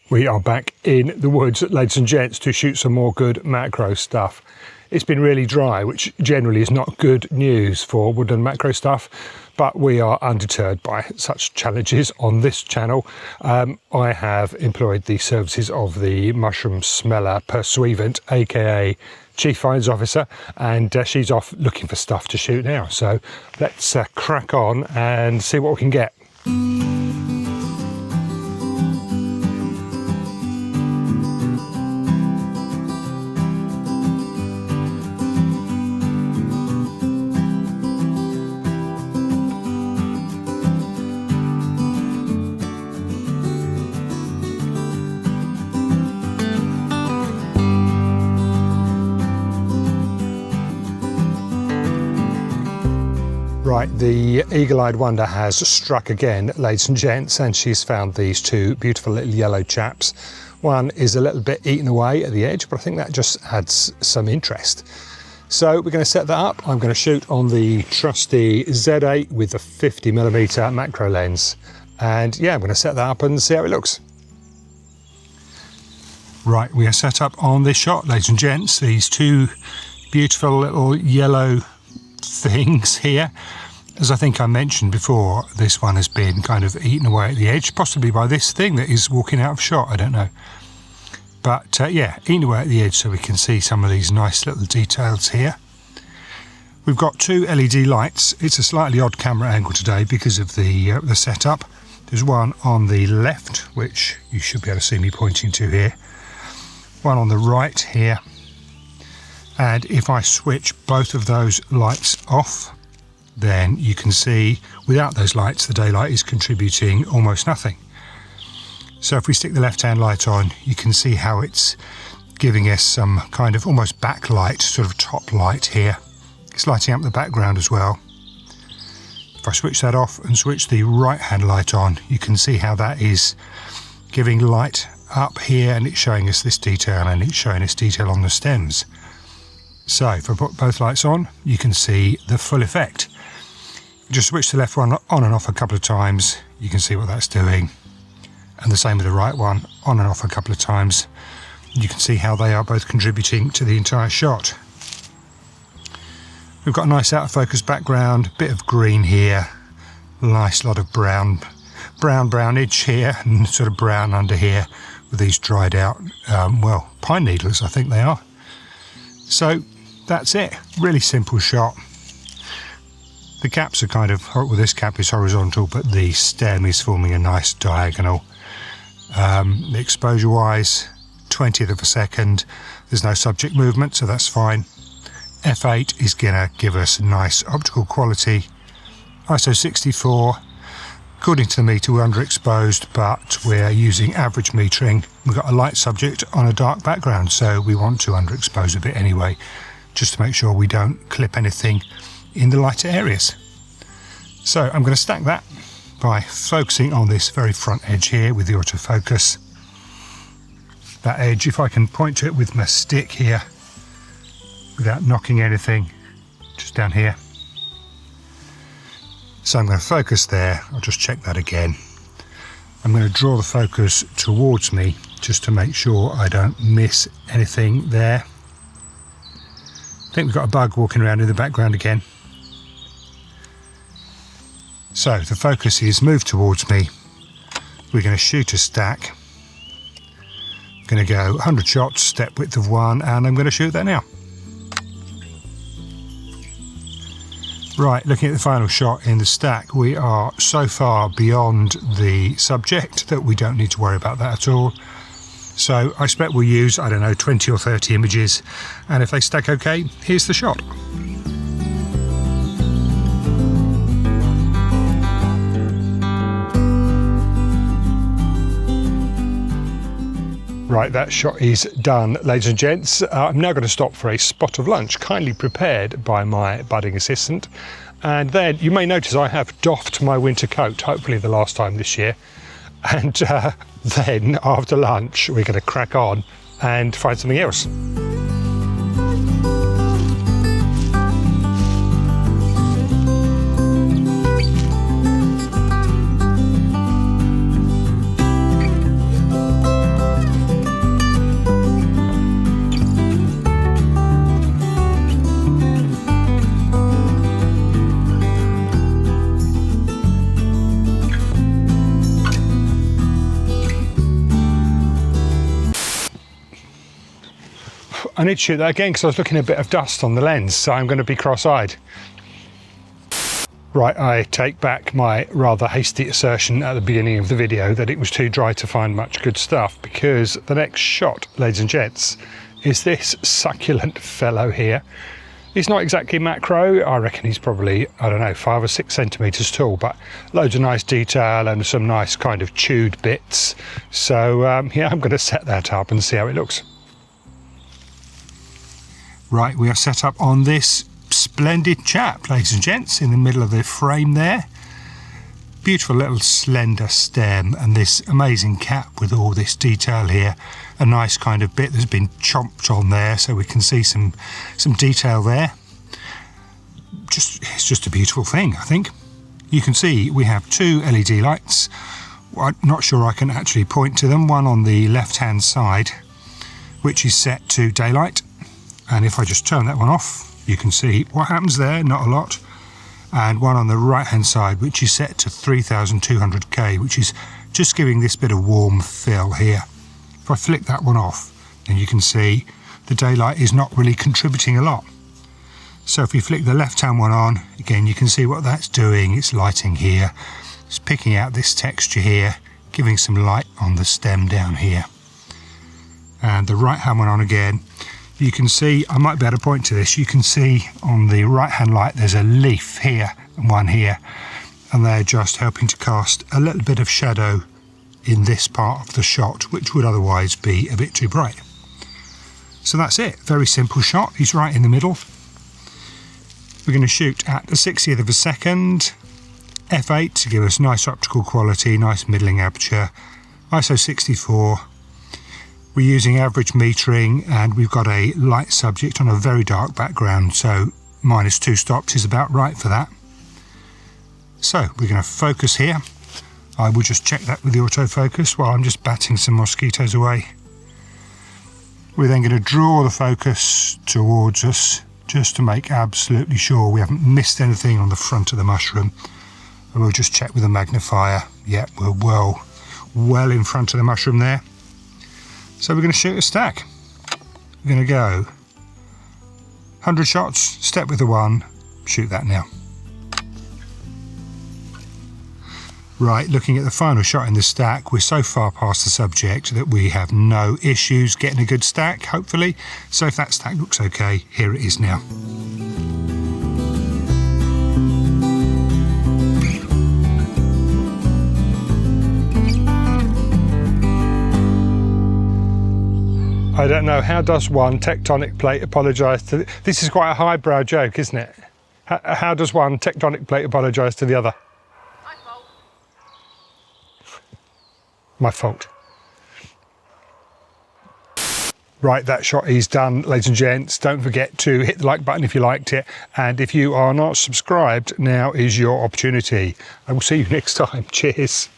We are back in the woods, ladies and gents, to shoot some more good macro stuff. It's been really dry, which generally is not good news for woodland macro stuff, but we are undeterred by such challenges on this channel. I have employed the services of the mushroom smeller pursuivant, aka Chief Finds Officer, and she's off looking for stuff to shoot now. So let's crack on and see what we can get. Right, the eagle-eyed wonder has struck again, ladies and gents, and she's found these two beautiful little yellow chaps. One is a little bit eaten away at the edge, but I think that just adds some interest. So we're going to set that up. I'm going to shoot on the trusty Z8 with the 50mm macro lens. And yeah, I'm going to set that up and see how it looks. Right, we are set up on this shot, ladies and gents. These two beautiful little yellow things here. As I think I mentioned before, this one has been kind of eaten away at the edge, possibly by this thing that is walking out of shot, I don't know. But yeah, eaten away at the edge so we can see some of these nice little details here. We've got two LED lights. It's a slightly odd camera angle today because of the setup. There's one on the left, which you should be able to see me pointing to here. One on the right here. And if I switch both of those lights off, then you can see without those lights the daylight is contributing almost nothing. So if we stick the left-hand light on, you can see how it's giving us some kind of almost backlight, sort of top light here. It's lighting up the background as well. If I switch that off and switch the right-hand light on, you can see how that is giving light up here, and it's showing us this detail, and it's showing us detail on the stems. So if I put both lights on, you can see the full effect. Just switch the left one on and off a couple of times, you can see what that's doing. And the same with the right one, on and off a couple of times. You can see how they are both contributing to the entire shot. We've got a nice out of focus background, bit of green here, nice lot of brownish here, and sort of brown under here with these dried out, well, pine needles I think they are. So that's it, really simple shot. The caps are kind of, well, this cap is horizontal, but the stem is forming a nice diagonal. The exposure wise, 20th of a second, there's no subject movement, so that's fine. F8 is gonna give us nice optical quality. ISO 64, according to the meter we're underexposed, but we're using average metering. We've got a light subject on a dark background, so we want to underexpose a bit anyway, just to make sure we don't clip anything in the lighter areas. So I'm going to stack that by focusing on this very front edge here with the autofocus. That edge, if I can point to it with my stick here without knocking anything, just down here. So I'm going to focus there. I'll just check that again. I'm going to draw the focus towards me just to make sure I don't miss anything there. I think we've got a bug walking around in the background again. So the focus is moved towards me. We're going to shoot a stack. I'm going to go 100 shots, step width of 1, and I'm going to shoot that now. Right, looking at the final shot in the stack, we are so far beyond the subject that we don't need to worry about that at all. So I expect we'll use, I don't know, 20 or 30 images, and if they stack okay, here's the shot. Right, that shot is done, ladies and gents. I'm now going to stop for a spot of lunch, kindly prepared by my budding assistant. And then you may notice I have doffed my winter coat, hopefully the last time this year. And then after lunch, we're going to crack on and find something else. I need to shoot that again because I was looking at a bit of dust on the lens, so I'm going to be cross-eyed. Right, I take back my rather hasty assertion at the beginning of the video that it was too dry to find much good stuff, because the next shot, ladies and gents, is this succulent fellow here. He's not exactly macro. I reckon he's probably, I don't know, 5 or 6 centimetres tall, but loads of nice detail and some nice kind of chewed bits. So yeah, I'm going to set that up and see how it looks. Right, we are set up on this splendid chap, ladies and gents, in the middle of the frame there. Beautiful little slender stem and this amazing cap with all this detail here. A nice kind of bit that's been chomped on there so we can see some detail there. It's just a beautiful thing, I think. You can see we have 2 LED lights. I'm not sure I can actually point to them. One on the left hand side, which is set to daylight, and if I just turn that one off, you can see what happens there, not a lot. And one on the right hand side, which is set to 3200K, which is just giving this bit of warm fill here. If I flick that one off, then you can see the daylight is not really contributing a lot. So if you flick the left hand one on, again you can see what that's doing. It's lighting here, it's picking out this texture here, giving some light on the stem down here. And the right hand one on again, you can see, I might be able to point to this, you can see on the right hand light there's a leaf here and one here, and they're just helping to cast a little bit of shadow in this part of the shot, which would otherwise be a bit too bright. So that's it, very simple shot. He's right in the middle. We're going to shoot at a 60th of a second, f8 to give us nice optical quality, nice middling aperture, ISO 64. We're using average metering, and we've got a light subject on a very dark background, so -2 stops is about right for that. So we're going to focus here. I will just check that with the autofocus while I'm just batting some mosquitoes away. We're then going to draw the focus towards us just to make absolutely sure we haven't missed anything on the front of the mushroom. And we'll just check with the magnifier. Yeah, we're well in front of the mushroom there. So we're going to shoot a stack. We're going to go 100 shots, step with the 1, shoot that now. Right, looking at the final shot in the stack, we're so far past the subject that we have no issues getting a good stack, hopefully. So if that stack looks okay, here it is now. I don't know, how does one tectonic plate apologise to... This is quite a highbrow joke, isn't it? How does one tectonic plate apologise to the other? My fault. Right, that shot is done, ladies and gents. Don't forget to hit the like button if you liked it. And if you are not subscribed, now is your opportunity. I will see you next time. Cheers.